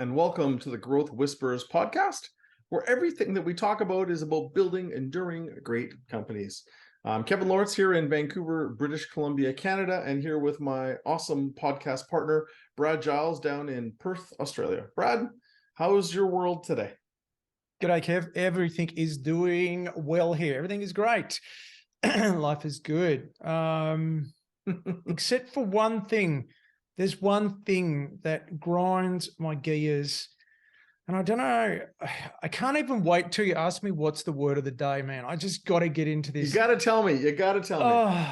and welcome to the Growth Whisperers podcast, where everything that we talk about is about building enduring great companies. I'm Kevin Lawrence here in Vancouver, British Columbia, Canada, and here with my awesome podcast partner, Brad Giles, down in Perth, Australia. Brad, how's your world today? G'day, Kev. Everything is doing well here. Everything is great. Life is good. Except for one thing. There's one thing that grinds my gears. And I don't know, I can't even wait till you ask me what's the word of the day, man. I just got to get into this. You got to tell me. You got to tell me.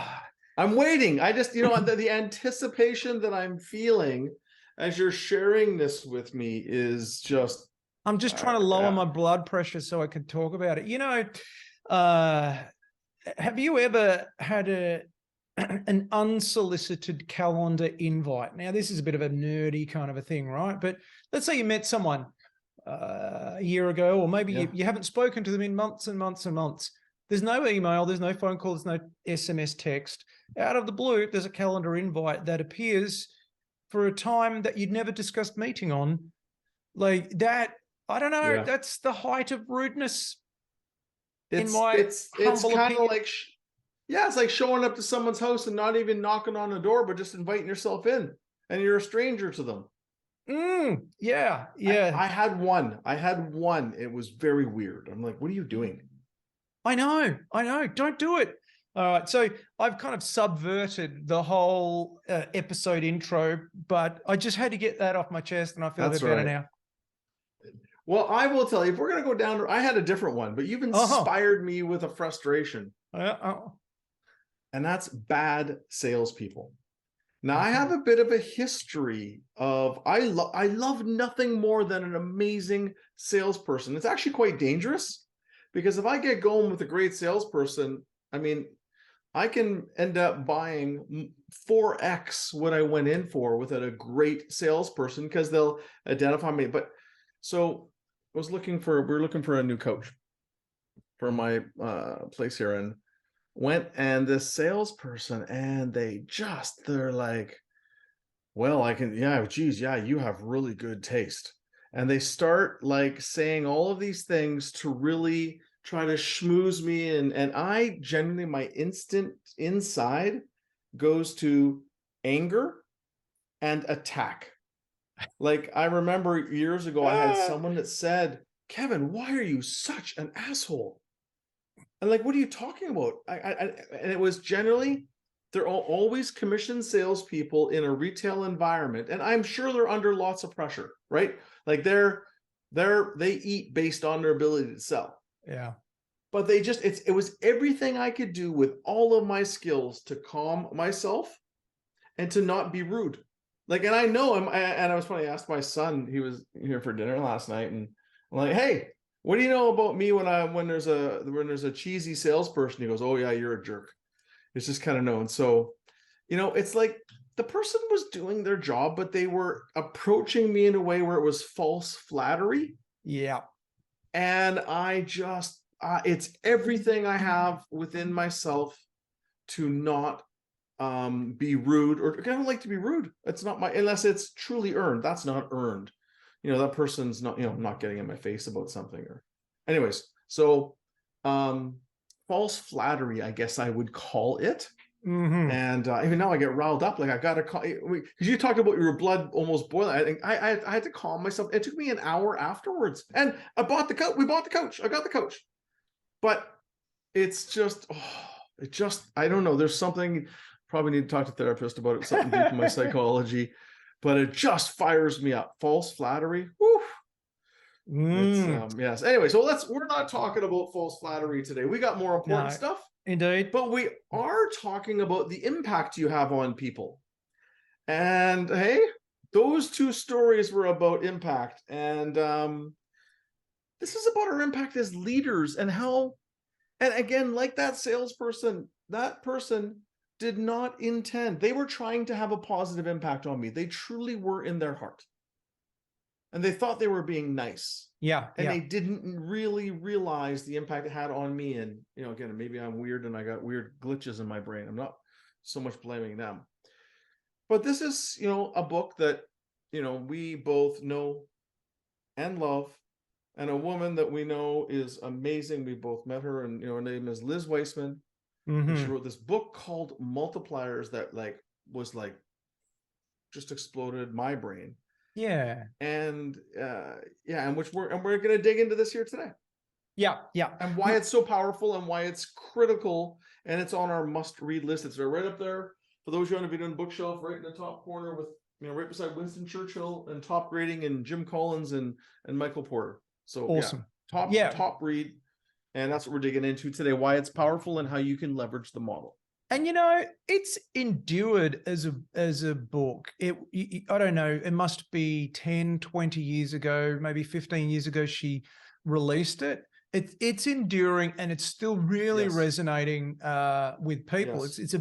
I'm waiting. I just, the anticipation that I'm feeling as you're sharing this with me is just, I'm just trying to lower my blood pressure so I can talk about it. Have you ever had an unsolicited calendar invite? Now, this is a bit of a nerdy kind of a thing, right? But let's say you met someone a year ago, or maybe you haven't spoken to them in months and months and months. There's no email, there's no phone call, there's no SMS text. Out of the blue, there's a calendar invite that appears for a time that you'd never discussed meeting on. Like that, I don't know, that's the height of rudeness. It's kind of like, it's like showing up to someone's house and not even knocking on the door, but just inviting yourself in, and you're a stranger to them. Yeah. I had one. It was very weird. I'm like, what are you doing? I know. Don't do it. All right. So I've kind of subverted the whole episode intro, but I just had to get that off my chest, and I feel a bit better now. Well, I will tell you, if we're going to go down, I had a different one, but you've inspired me with a frustration. And that's bad salespeople. Now, I have a bit of a history of, I love nothing more than an amazing salesperson. It's actually quite dangerous, because if I get going with a great salesperson, I can end up buying 4x what I went in for with a great salesperson, because they'll identify me. But so we were looking for a new coach for my place here, and went, and this salesperson, and they're like, well, you have really good taste. And they start like saying all of these things to really try to schmooze me. And I genuinely, my instant inside goes to anger and attack. Like, I remember years ago, I had someone that said, Kevin, why are you such an asshole? And like, what are you talking about? And it was generally, they're always commissioned salespeople in a retail environment. And I'm sure they're under lots of pressure, right? Like they eat based on their ability to sell. Yeah. But it was everything I could do with all of my skills to calm myself and to not be rude. Like, and I know him, and I was funny, I asked my son, he was here for dinner last night, and I'm like, hey, what do you know about me when there's a cheesy salesperson? He goes, oh yeah, you're a jerk. It's just kind of known. So, it's like the person was doing their job, but they were approaching me in a way where it was false flattery. Yeah. And I just, it's everything I have within myself to not be rude, or I don't like to be rude. It's not unless it's truly earned. That's not earned. That person's not, not getting in my face about something. Or anyways, so false flattery, I guess I would call it. Mm-hmm. And even now I get riled up. Like, I got to call, because you talked about your blood almost boiling. I think I had to calm myself. It took me an hour afterwards, and we bought the coach. I got the coach, but it's just, I don't know. There's something, probably need to talk to a therapist about it, something deep in my psychology. But it just fires me up. False flattery. Yes. Anyway, so we're not talking about false flattery today. We got more important stuff. Indeed. But we are talking about the impact you have on people. And hey, those two stories were about impact. And this is about our impact as leaders, and how, and again, like that salesperson, that person did not intend. They were trying to have a positive impact on me. They truly were in their heart. And they thought they were being nice. Yeah. And they didn't really realize the impact it had on me. And, again, maybe I'm weird and I got weird glitches in my brain. I'm not so much blaming them. But this is, a book that, we both know and love, and a woman that we know is amazing. We both met her, and her name is Liz Wiseman. And she wrote this book called Multipliers that was just exploded my brain. Yeah. And and we're going to dig into this here today. Yeah. And why it's so powerful and why it's critical, and it's on our must-read list. It's right up there for those who want to be on the bookshelf, right in the top corner with right beside Winston Churchill and Top Grading and Jim Collins and Michael Porter. So awesome. Top read. And that's what we're digging into today, why it's powerful and how you can leverage the model. And it's endured as a book. I don't know, it must be 10, 20 years ago, maybe 15 years ago she released it. It's enduring, and it's still really resonating with people. Yes.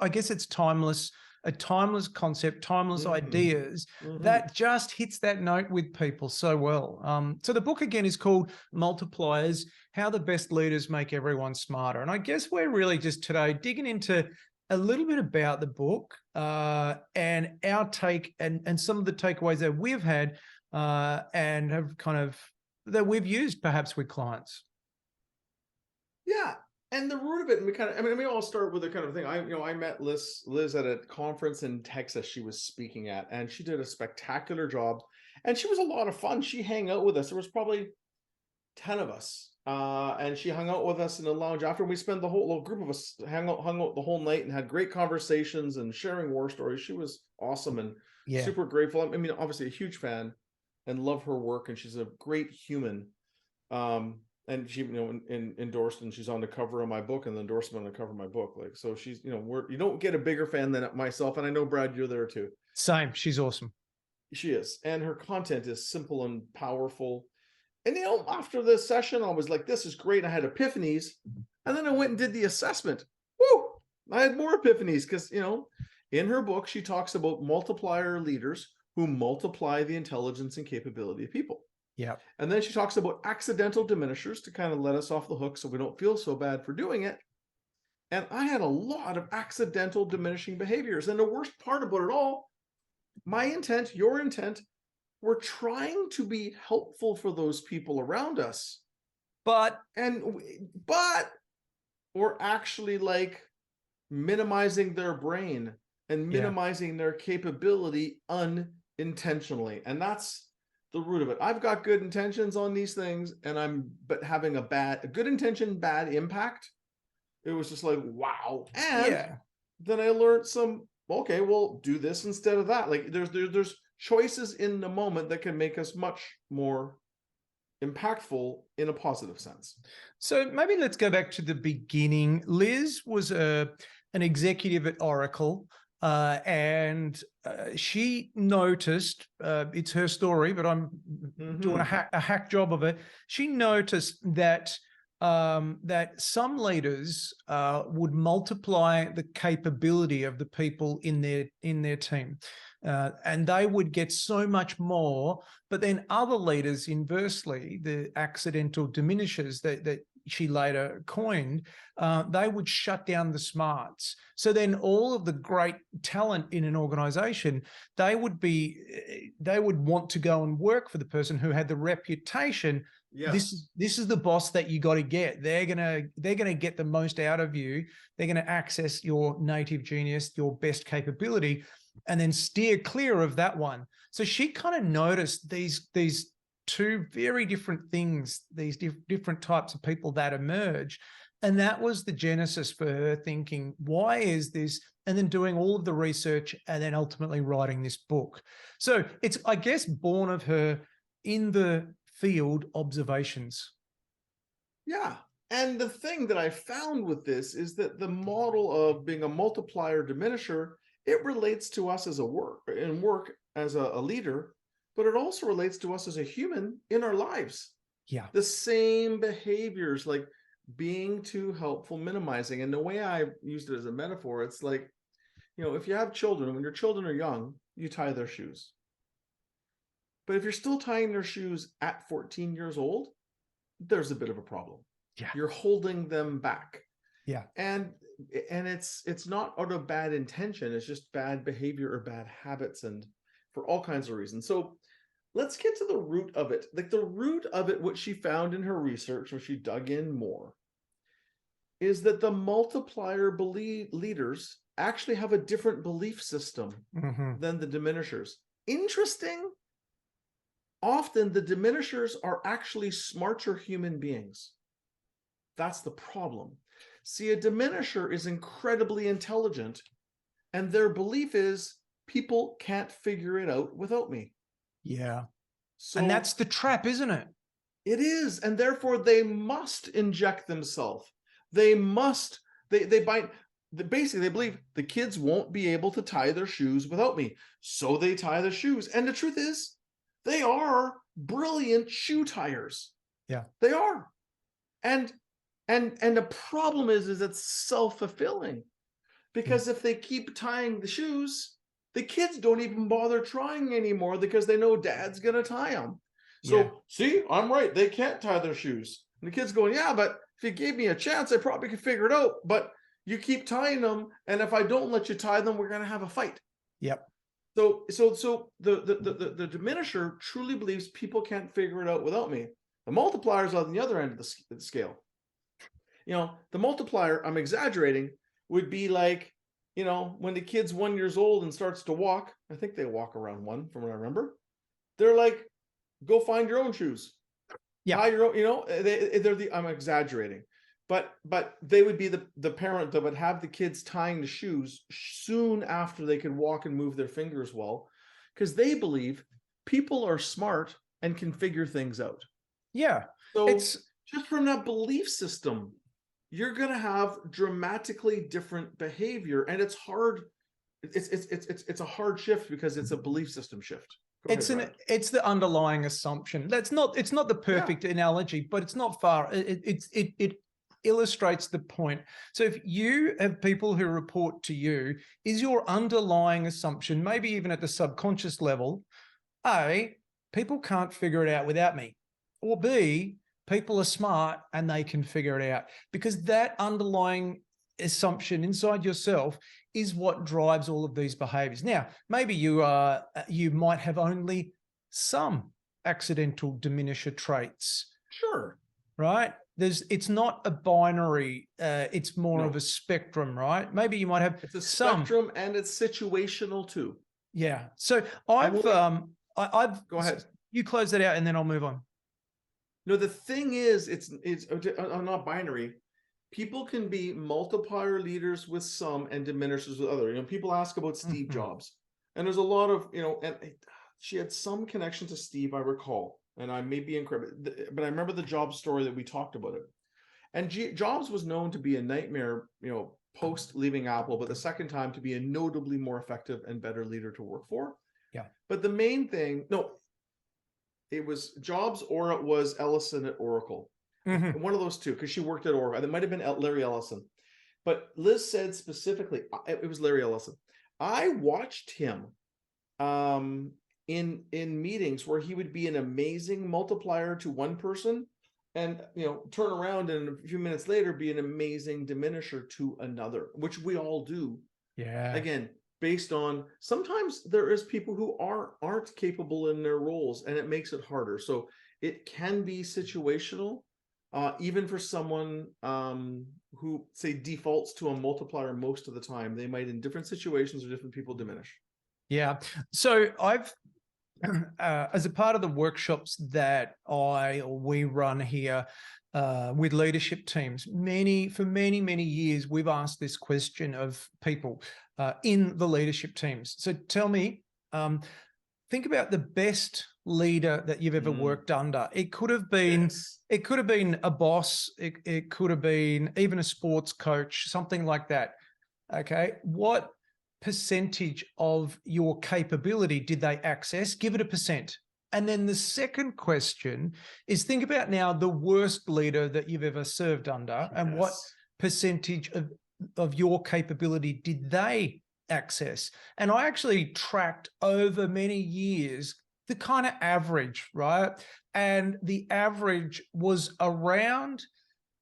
I guess it's timeless, a timeless concept, timeless ideas that just hits that note with people so well. So the book again is called Multipliers: How the Best Leaders Make Everyone Smarter. And I guess we're really just today digging into a little bit about the book and our take and some of the takeaways that we've had and have that we've used perhaps with clients. Yeah. And the root of it, and we all start with the kind of thing. I met Liz at a conference in Texas she was speaking at, and she did a spectacular job, and she was a lot of fun. She hung out with us. There was probably 10 of us, and she hung out with us in the lounge after. We spent the whole little group of us hung out the whole night and had great conversations and sharing war stories. She was awesome and super grateful. I mean, obviously a huge fan and love her work, and she's a great human. And she, endorsed, and she's on the cover of my book, and the endorsement on the cover of my book. So she's, you don't get a bigger fan than myself. And I know, Brad, you're there too. Same. She's awesome. She is. And her content is simple and powerful. And, after this session, I was like, this is great. I had epiphanies. And then I went and did the assessment. Woo! I had more epiphanies because, in her book, she talks about multiplier leaders who multiply the intelligence and capability of people. Yeah. And then she talks about accidental diminishers to kind of let us off the hook so we don't feel so bad for doing it. And I had a lot of accidental diminishing behaviors. And the worst part about it all, my intent, your intent, we're trying to be helpful for those people around us. But we're actually minimizing their brain and minimizing their capability unintentionally. And that's the root of it. I've got good intentions on these things, but having a good intention, bad impact. It was just like, wow. And then I learned do this instead of that. There's choices in the moment that can make us much more impactful in a positive sense. So maybe let's go back to the beginning. Liz was an executive at Oracle. And she noticed, it's her story, but I'm doing a hack job of it. She noticed that that some leaders would multiply the capability of the people in their team, and they would get so much more. But then other leaders, inversely, the accidental diminishers that she later coined, they would shut down the smarts. So then all of the great talent in an organization, they would want to go and work for the person who had the reputation. Yes. This is the boss that you got to get. They're gonna get the most out of you. They're gonna access your native genius, your best capability, and then steer clear of that one. So she kind of noticed these two very different things, these different types of people that emerge. And that was the genesis for her thinking, why is this? And then doing all of the research and then ultimately writing this book. So it's, I guess, born of her in the field observations. Yeah. And the thing that I found with this is that the model of being a multiplier diminisher, it relates to us as work as a leader, but it also relates to us as a human in our lives. Yeah. The same behaviors, like being too helpful, minimizing. And the way I used it as a metaphor, it's like, if you have children, when your children are young, you tie their shoes. But if you're still tying their shoes at 14 years old, there's a bit of a problem. Yeah. You're holding them back. Yeah. And it's not out of bad intention. It's just bad behavior or bad habits, and for all kinds of reasons. So let's get to the root of it. Like the root of it, what she found in her research, when she dug in more, is that the multiplier leaders actually have a different belief system than the diminishers. Interesting. Often the diminishers are actually smarter human beings. That's the problem. See, a diminisher is incredibly intelligent, and their belief is people can't figure it out without me. Yeah. So, and that's the trap, isn't it? It is. And therefore they must inject themselves. They must, basically they believe the kids won't be able to tie their shoes without me. So they tie the shoes. And the truth is, they are brilliant shoe tiers. Yeah. They are. And the problem is it's self-fulfilling. Because if they keep tying the shoes, the kids don't even bother trying anymore because they know dad's going to tie them. So, see, I'm right. They can't tie their shoes. And the kid's going, yeah, but if you gave me a chance, I probably could figure it out. But you keep tying them. And if I don't let you tie them, we're going to have a fight. Yep. So the diminisher truly believes people can't figure it out without me. The multipliers on the other end of the scale. You know, the multiplier, I'm exaggerating, would be like, you know, when the kid's 1 year old and starts to walk, I think they walk around 1 from what I remember. They're like, go find your own shoes. Yeah. Buy your own, you know, I'm exaggerating, but they would be the parent that would have the kids tying the shoes soon after they could walk and move their fingers well, because they believe people are smart and can figure things out. Yeah. So it's just from that belief system, you're going to have dramatically different behavior, and it's hard. It's a hard shift because it's a belief system shift. It's the underlying assumption. It's not the perfect analogy, but it's not far. It illustrates the point. So if you have people who report to you, is your underlying assumption, maybe even at the subconscious level, A, people can't figure it out without me, or B, people are smart and they can figure it out, because that underlying assumption inside yourself is what drives all of these behaviors. Now, maybe you might have only some accidental diminisher traits. Sure. Right? It's not a binary. It's more of a spectrum, right? Maybe you might have it's a spectrum, and it's situational too. Yeah. So I've go ahead. You close that out and then I'll move on. No, the thing is, it's not binary. People can be multiplier leaders with some and diminishers with other. You know, people ask about Steve Jobs, and there's a lot of, you know, and she had some connection to Steve, I recall, and I may be incorrect, but I remember the Jobs story that we talked about it. And Jobs was known to be a nightmare, you know, post leaving Apple, but the second time to be a notably more effective and better leader to work for. Yeah. But the main thing, it was Jobs or it was Ellison at Oracle. One of those two, because she worked at Oracle. It might have been Larry Ellison. But Liz said specifically, it was Larry Ellison. I watched him in meetings where he would be an amazing multiplier to one person and, you know, turn around and a few minutes later be an amazing diminisher to another, which we all do. Yeah. Again, based on, sometimes there is people who aren't capable in their roles, and it makes it harder. So it can be situational, even for someone who, say, defaults to a multiplier most of the time. They might, in different situations or different people, diminish. Yeah. So I've, as a part of the workshops that we run here with leadership teams, for many years, we've asked this question of people in the leadership teams. So tell me, think about the best leader that you've ever worked under. It could have been, it could have been a boss. It could have been even a sports coach, something like that. Okay. What percentage of your capability did they access? Give it a percent. And then the second question is, think about now the worst leader that you've ever served under, and what percentage of your capability did they access? And I actually tracked over many years the kind of average, right? And the average was around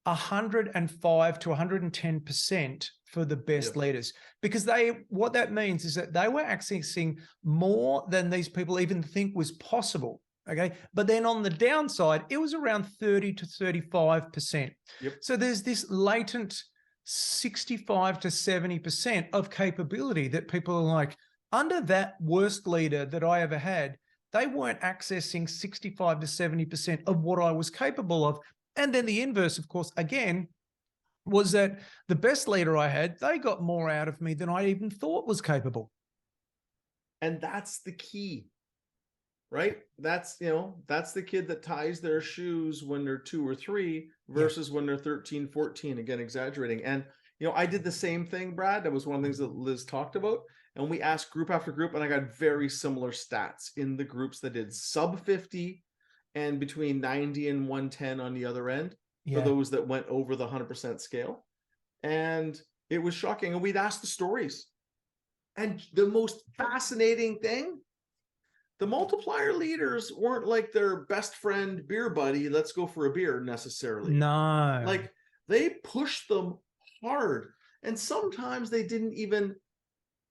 105 to 110% for the best leaders, because what that means is that they were accessing more than these people even think was possible. Okay. But then on the downside, it was around 30 to 35%. Yep. So there's this latent 65 to 70% of capability that people are like, under that worst leader that I ever had, they weren't accessing 65 to 70% of what I was capable of. And then the inverse, of course, again, was that the best leader I had, they got more out of me than I even thought was capable. And that's the key, right? That's the kid that ties their shoes when they're 2 or 3 versus when they're 13, 14, again, exaggerating. And, I did the same thing, Brad. That was one of the things that Liz talked about. And we asked group after group, and I got very similar stats in the groups that did sub 50 and between 90 and 110 on the other end for those that went over the 100% scale. And it was shocking. And we'd ask the stories. And the most fascinating thing, the multiplier leaders weren't like their best friend beer buddy, let's go for a beer necessarily. No. Like they pushed them hard. And sometimes they didn't even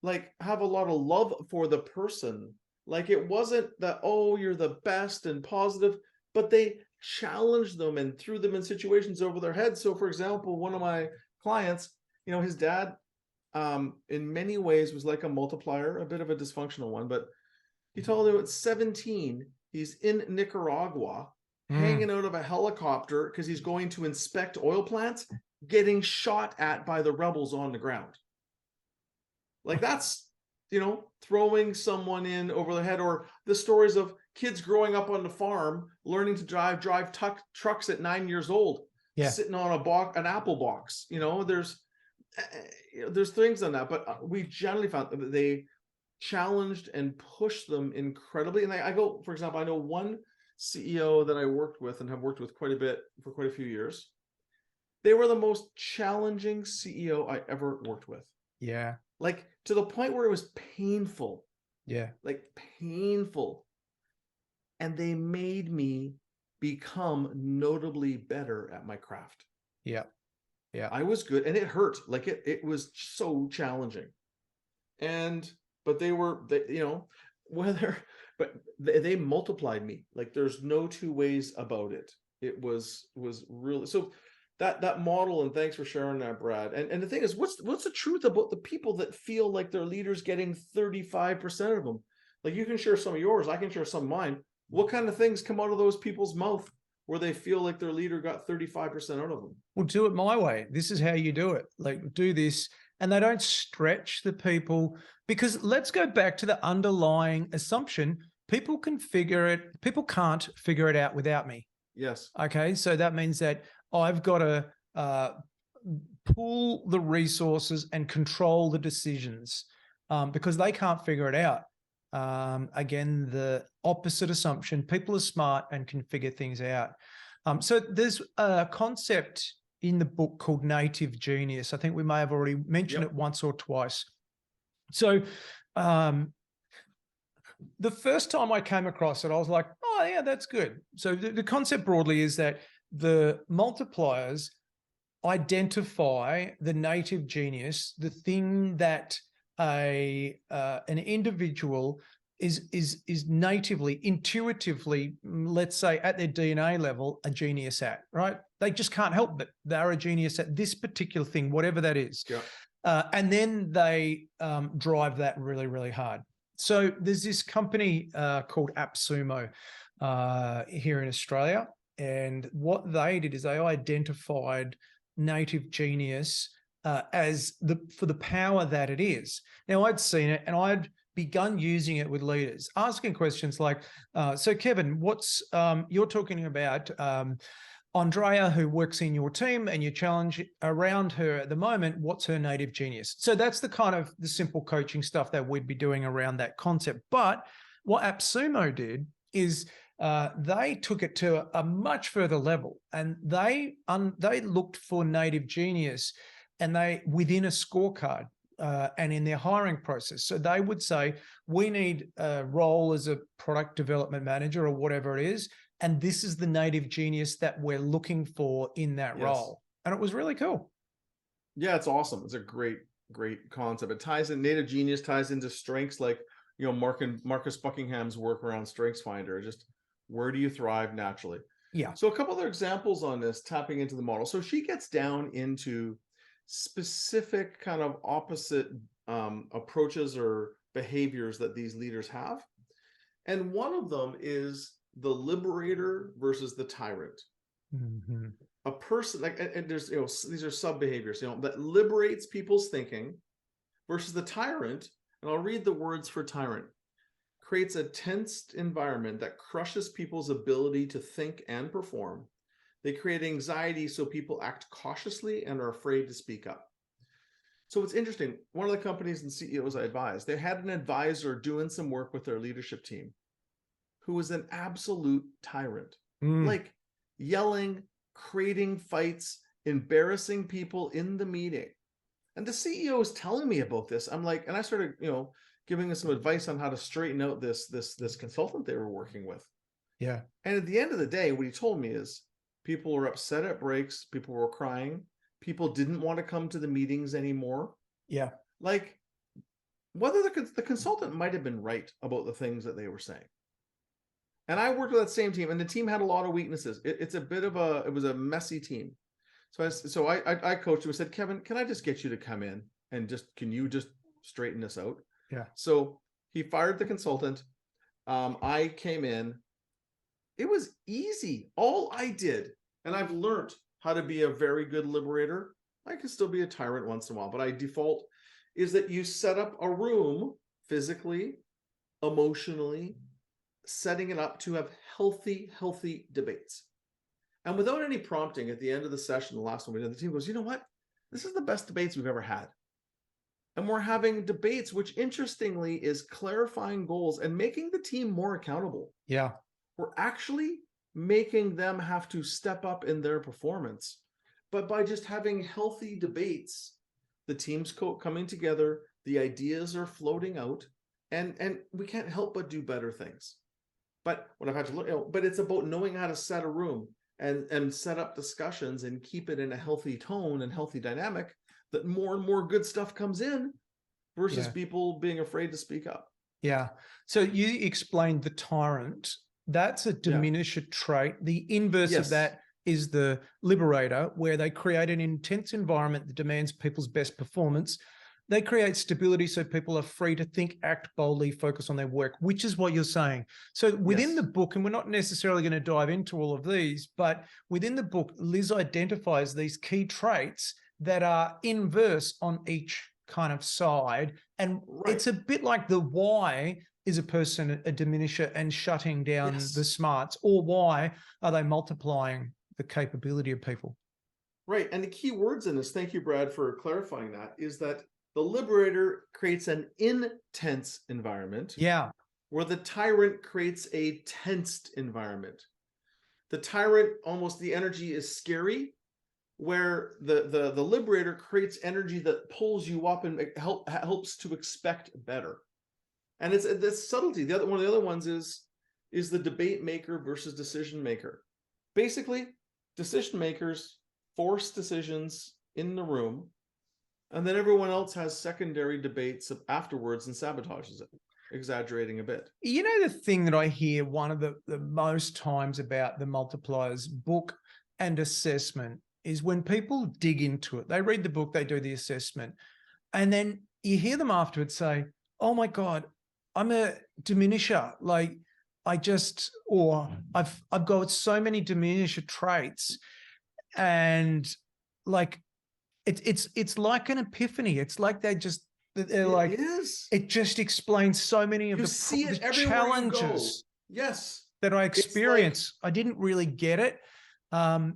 like have a lot of love for the person. Like it wasn't that, oh, you're the best and positive, but they challenged them and threw them in situations over their heads. So for example, one of my clients, his dad, in many ways was like a multiplier, a bit of a dysfunctional one, but he told him at 17, he's in Nicaragua, hanging out of a helicopter because he's going to inspect oil plants, getting shot at by the rebels on the ground. Like that's, throwing someone in over the head, or the stories of kids growing up on the farm, learning to drive trucks at 9 years old, sitting on an apple box. There's things on that, but we generally found that they challenged and pushed them incredibly. And I go, for example, I know one CEO that I worked with and have worked with quite a bit for quite a few years. They were the most challenging CEO I ever worked with. Yeah. Like to the point where it was painful. Yeah. Like painful. And they made me become notably better at my craft. Yeah. Yeah. I was good and it hurt. Like it was so challenging. But they multiplied me. Like there's no two ways about it. It was really, so that model, and thanks for sharing that, Brad. And the thing is, what's the truth about the people that feel like their leader's getting 35% of them? Like you can share some of yours, I can share some of mine. What kind of things come out of those people's mouth where they feel like their leader got 35% out of them? Well, do it my way. This is how you do it. Like do this. And they don't stretch the people, because let's go back to the underlying assumption. People can't figure it out without me. Yes. Okay. So that means that I've got to pool the resources and control the decisions because they can't figure it out. Again, the opposite assumption, people are smart and can figure things out. So there's a concept in the book called native genius. I think we may have already mentioned it once or twice. So the first time I came across it, I was like, oh yeah, that's good. So the concept broadly is that the multipliers identify the native genius, the thing that an individual is natively, intuitively, let's say at their DNA level, a genius at, right? They just can't help it. They're a genius at this particular thing, whatever that is. Yeah. And then they drive that really, really hard. So there's this company called AppSumo here in Australia. And what they did is they identified native genius as for the power that it is. Now I'd seen it and I'd begun using it with leaders, asking questions like, so Kevin, what's, you're talking about Andrea, who works in your team, and you challenge around her at the moment, what's her native genius? So that's the kind of the simple coaching stuff that we'd be doing around that concept. But what AppSumo did is they took it to a much further level, and they looked for native genius, and they within a scorecard and in their hiring process. So they would say, we need a role as a product development manager or whatever it is, and this is the native genius that we're looking for in that role. And it was really cool. Yeah, it's awesome. It's a great concept. It ties in, native genius ties into strengths, like, Marcus Buckingham's work around Strengths Finder. Just where do you thrive naturally? Yeah. So a couple other examples on this, tapping into the model. So she gets down into specific kind of opposite approaches or behaviors that these leaders have. And one of them is the liberator versus the tyrant. Mm-hmm. A person, like, and there's, these are sub behaviors, that liberates people's thinking, versus the tyrant. And I'll read the words for tyrant. Creates a tensed environment that crushes people's ability to think and perform. They create anxiety, so people act cautiously and are afraid to speak up. So it's interesting. One of the companies and CEOs I advised, they had an advisor doing some work with their leadership team who was an absolute tyrant, like yelling, creating fights, embarrassing people in the meeting. And the CEO is telling me about this. I'm like, and I started, giving us some advice on how to straighten out this consultant they were working with. Yeah. And at the end of the day, what he told me is people were upset at breaks, people were crying, people didn't want to come to the meetings anymore. Yeah. Like, whether the consultant might have been right about the things that they were saying. And I worked with that same team, and the team had a lot of weaknesses. It was a messy team. So I coached him and said, Kevin, can I just get you to come in and can you just straighten this out? Yeah. So he fired the consultant. I came in. It was easy. All I did, and I've learned how to be a very good liberator. I can still be a tyrant once in a while, but I default is that you set up a room physically, emotionally, setting it up to have healthy debates. And without any prompting, at the end of the session, the last one we did, the team goes, you know what? This is the best debates we've ever had. And we're having debates, which interestingly is clarifying goals and making the team more accountable. Yeah. We're actually making them have to step up in their performance. But by just having healthy debates, the team's coming together, the ideas are floating out, and we can't help but do better things. But what I've had to look, but it's about knowing how to set a room and set up discussions and keep it in a healthy tone and healthy dynamic, that more and more good stuff comes in versus people being afraid to speak up. Yeah. So you explained the tyrant. That's a diminisher trait. The inverse of that is the liberator, where they create an intense environment that demands people's best performance. They create stability so people are free to think, act boldly, focus on their work, which is what you're saying. So within the book, and we're not necessarily going to dive into all of these, but within the book, Liz identifies these key traits that are inverse on each kind of side. And it's a bit like the why is a person a diminisher and shutting down the smarts, or why are they multiplying the capability of people? Right. And the key words in this, thank you, Brad, for clarifying that, is that the liberator creates an intense environment. Yeah. Where the tyrant creates a tensed environment. The tyrant, almost the energy is scary, where the liberator creates energy that pulls you up and helps to expect better. And it's this subtlety. One of the other ones is the debate maker versus decision maker. Basically, decision makers force decisions in the room, and then everyone else has secondary debates afterwards and sabotages it, exaggerating a bit. You know, the thing that I hear one of the most times about the Multipliers book and assessment is when people dig into it. They read the book, they do the assessment, and then you hear them afterwards say, oh my God, I'm a diminisher. Like I've got so many diminisher traits, and like it's like an epiphany. It's like they're like, it just explains so many of the challenges that I experience. I didn't really get it. And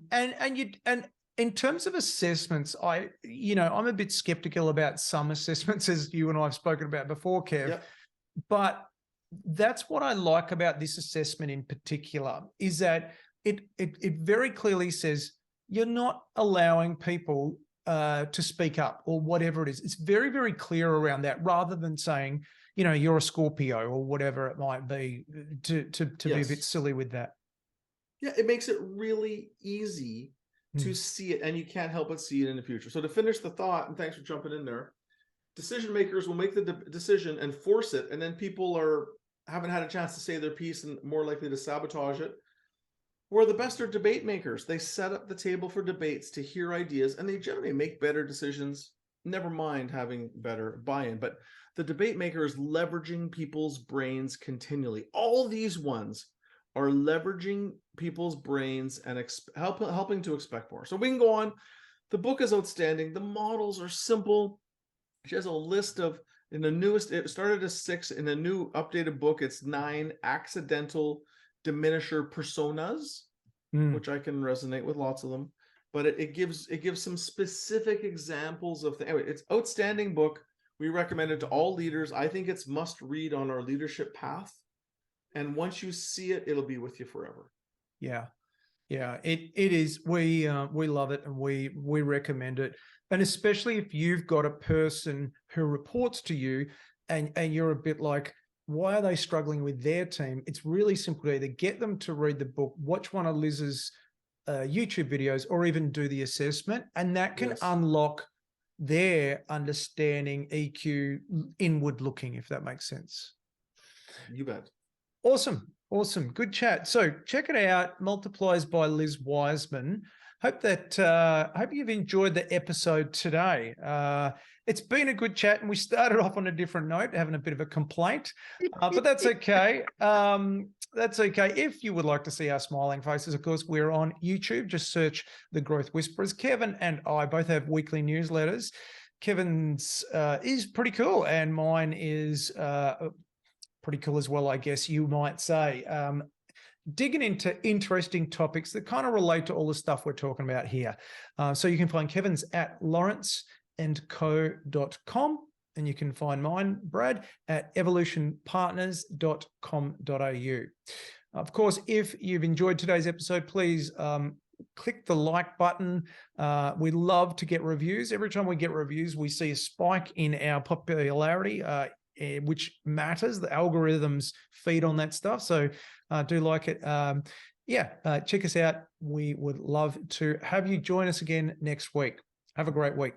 in terms of assessments, I'm a bit skeptical about some assessments, as you and I have spoken about before, Kev. But that's what I like about this assessment in particular, is that it very clearly says you're not allowing people to speak up or whatever it is. It's very, very clear around that, rather than saying, you're a Scorpio or whatever it might be, to be a bit silly with that. Yeah, it makes it really easy to see it, and you can't help but see it in the future. So to finish the thought, and thanks for jumping in there, decision makers will make the decision and force it, and then people haven't had a chance to say their piece and more likely to sabotage it. Where the best are debate makers. They set up the table for debates to hear ideas, and they generally make better decisions, never mind having better buy-in. But the debate maker is leveraging people's brains continually. All these ones are leveraging people's brains and helping to expect more. So we can go on. The book is outstanding. The models are simple. She has a list of, in the newest, it started as 6. In the new updated book, it's 9 accidental diminisher personas, which I can resonate with lots of them. But it gives some specific examples of things. Anyway, it's outstanding book. We recommend it to all leaders. I think it's must read on our leadership path. And once you see it, it'll be with you forever. Yeah. Yeah, it is. We love it, and we recommend it. And especially if you've got a person who reports to you and you're a bit like, why are they struggling with their team? It's really simple to either get them to read the book, watch one of Liz's YouTube videos, or even do the assessment. And that can unlock their understanding, EQ, inward looking, if that makes sense. You bet. Awesome. Good chat. So check it out. Multipliers by Liz Wiseman. Hope you've enjoyed the episode today. It's been a good chat, and we started off on a different note, having a bit of a complaint, but that's okay. That's okay. If you would like to see our smiling faces, of course, we're on YouTube. Just search the Growth Whisperers. Kevin and I both have weekly newsletters. Kevin's is pretty cool, and mine is pretty cool as well, I guess you might say. Digging into interesting topics that kind of relate to all the stuff we're talking about here. So you can find Kevin's at lawrenceandco.com, and you can find mine, Brad, at evolutionpartners.com.au. Of course, if you've enjoyed today's episode, please click the like button. We love to get reviews. Every time we get reviews, we see a spike in our popularity, which matters. The algorithms feed on that stuff. So do like it. Check us out. We would love to have you join us again next week. Have a great week.